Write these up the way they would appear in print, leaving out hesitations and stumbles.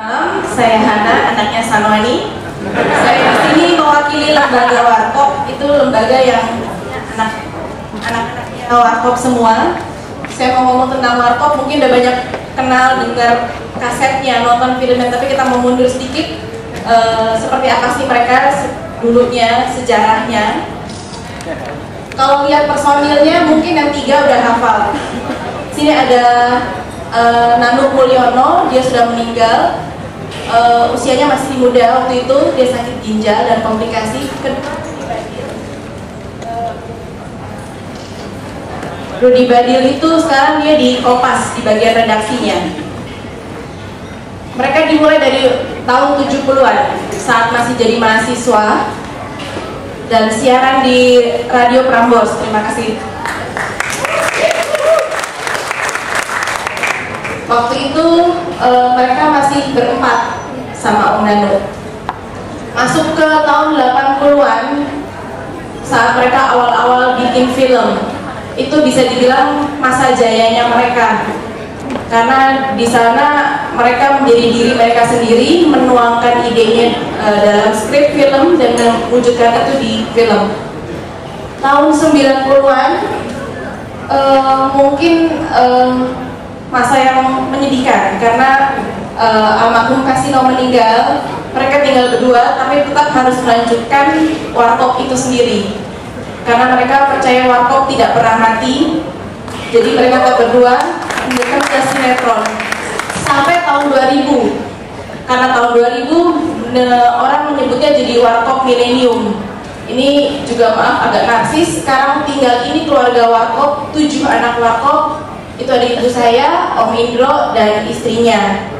Saya Hana, anaknya Sanwani. Saya di sini mewakili lembaga Warkop, itu lembaga yang anak-anaknya Warkop semua. Saya mau ngomong tentang Warkop, mungkin udah banyak kenal, dengar kasetnya, nonton filmnya, tapi kita mau mundur sedikit. Seperti apa sih mereka dulunya, sejarahnya. Kalau lihat personilnya, mungkin yang 3 udah hafal. Sini ada Nanu Mulyono, dia sudah meninggal. Usianya masih muda waktu itu, dia sakit ginjal dan komplikasi. Rudy Badil itu sekarang dia di Kompas di bagian redaksinya. Mereka dimulai dari tahun 70-an saat masih jadi mahasiswa dan siaran di Radio Prambors. Terima kasih. Waktu itu mereka masih berempat sama Om Nano. Masuk ke tahun 80-an saat mereka awal-awal bikin film, itu bisa dibilang masa jayanya mereka. Karena di sana mereka menjadi diri mereka sendiri, menuangkan idenya dalam skrip film dan mewujudkan itu di film. Tahun 90-an mungkin masa yang menyedihkan karena almarhum Kasino meninggal. Mereka tinggal berdua tapi tetap harus melanjutkan Warkop itu sendiri karena mereka percaya Warkop tidak pernah mati. Jadi mereka tetap berdua menjadi sinetron sampai tahun 2000. Karena tahun 2000 orang menyebutnya jadi Warkop Milenium. Ini juga maaf agak narsis. Sekarang tinggal ini keluarga Warkop, 7 anak Warkop. Itu ada ibu saya, Om Indro, dan istrinya.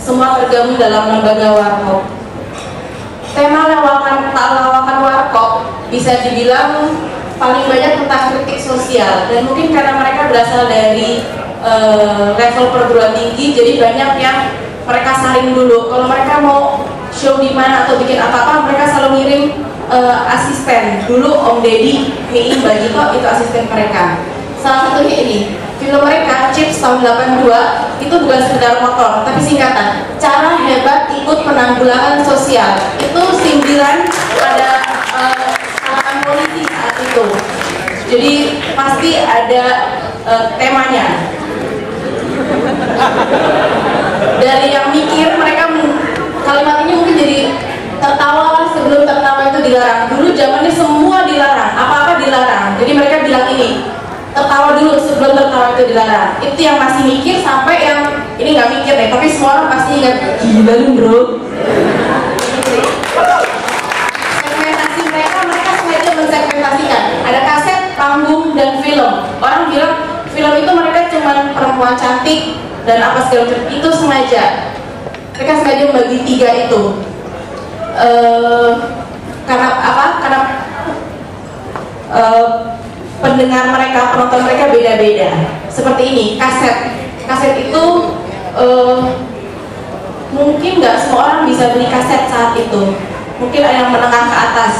Semua tergabung dalam lembaga Warkop. Tema lawakan Warkop bisa dibilang paling banyak tentang kritik sosial, dan mungkin karena mereka berasal dari level perguruan tinggi, jadi banyak yang mereka saring dulu. Kalau mereka mau show di mana atau bikin apa-apa, mereka selalu ngirim asisten. Dulu Om Deddy, Miin Bagito itu asisten mereka. Salah satunya ini, film mereka Chips tahun 82 itu bukan sekedar motor, tapi singkatan cara hebat ikut penanggulangan sosial. Itu sindiran pada kalangan polisi saat itu. Jadi pasti ada temanya. Dari yang mikir, mereka kalimat ini mungkin jadi tertawa sebelum tertawa itu dilarang. Dulu zamannya semua dilarang, apa-apa dilarang. Jadi mereka bilang ini, tertawa dulu sebelum tertawa itu dilarang. Itu yang masih mikir sampai yang ini nggak mikir deh, tapi semua orang pasti ingat, gila lu bro. Segmentasi mereka sengaja mensegmentasikan. Ada kaset, panggung, dan film. Orang bilang film itu mereka cuma perempuan cantik dan apa segala macam. Itu sengaja. Mereka sengaja membagi 3 itu. Karena apa? Karena pendengar mereka, penonton mereka beda-beda. Seperti ini, kaset itu mungkin nggak semua orang bisa beli kaset saat itu. Mungkin ada yang menengah ke atas.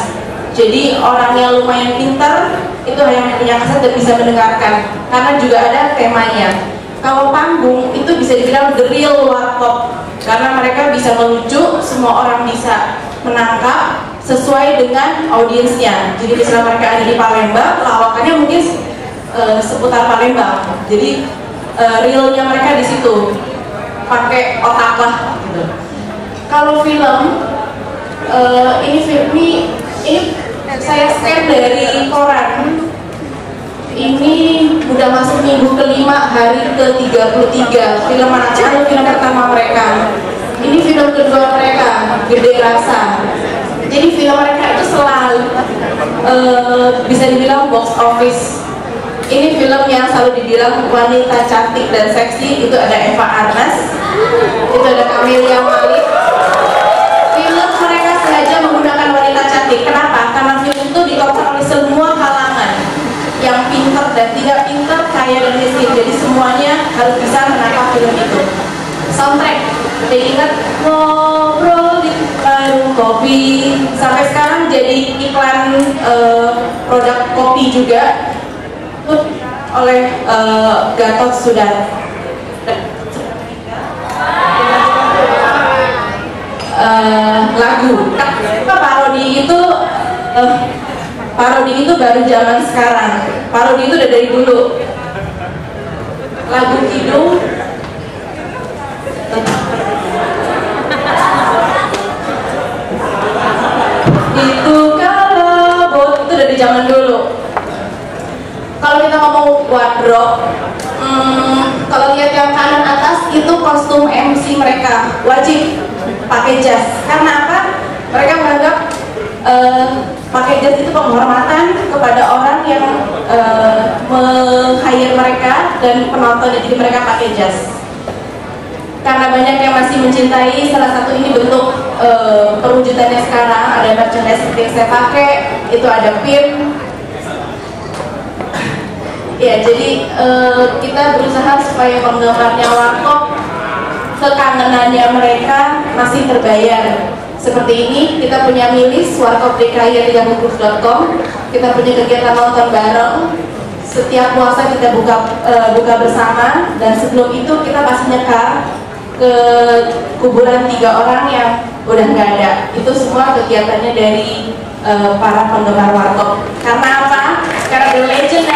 Jadi orang yang lumayan pintar itu hanya punya kaset dan bisa mendengarkan. Karena juga ada temanya. Kalau panggung itu bisa dibilang the real Warkop, karena mereka bisa melucu, semua orang bisa menangkap sesuai dengan audiensnya. Jadi misalnya mereka ada di Palembang, lawakannya mungkin seputar Palembang. Jadi realnya mereka di situ, pakai otak lah. Gitu. Kalau film, ini saya scan dari koran. Ini udah masuk minggu ke-5, hari ke-33. Film anak-anak, film pertama mereka. Ini film kedua mereka, Gede Rasa. Jadi film mereka itu selalu bisa dibilang box office. Ini film yang selalu dibilang wanita cantik dan seksi. Itu ada Eva Arnaz, itu ada Camelia Malik. Film mereka sengaja menggunakan wanita cantik. Kenapa? Karena film itu ditonton oleh semua kalangan, yang pintar dan tidak pintar, kaya dan miskin. Jadi semuanya harus bisa menangkap film itu. Soundtrack, jadi ingat ngobrol di warung kopi, sampai sekarang jadi iklan produk kopi juga oleh Gatot Sudan. lagu. Kenapa parodi itu baru zaman sekarang? Parodi itu udah dari dulu. Lagu Kidung itu kalau itu dari zaman dulu. Kalau kita ngomong wardrobe, kalau lihat yang kanan atas itu kostum MC mereka wajib pakai jas. Karena apa? Mereka menganggap pakai jas itu penghormatan kepada orang yang meng-hire mereka dan penonton, jadi mereka pakai jas. Karena banyak yang masih mencintai, salah satu ini bentuk perwujudannya sekarang, ada merchandise seperti yang saya pakai, itu ada pin. Ya, jadi kita berusaha supaya penggemarnya Warkop, kekangenannya mereka masih terbayar. Seperti ini, kita punya milis warkopdki@yahoo.com. Kita punya kegiatan nonton bareng. Setiap puasa kita buka bersama, dan sebelum itu kita pasti nyekar ke kuburan 3 orang yang udah nggak ada. Itu semua kegiatannya dari para penggemar Warkop. Karena apa? Karena the legend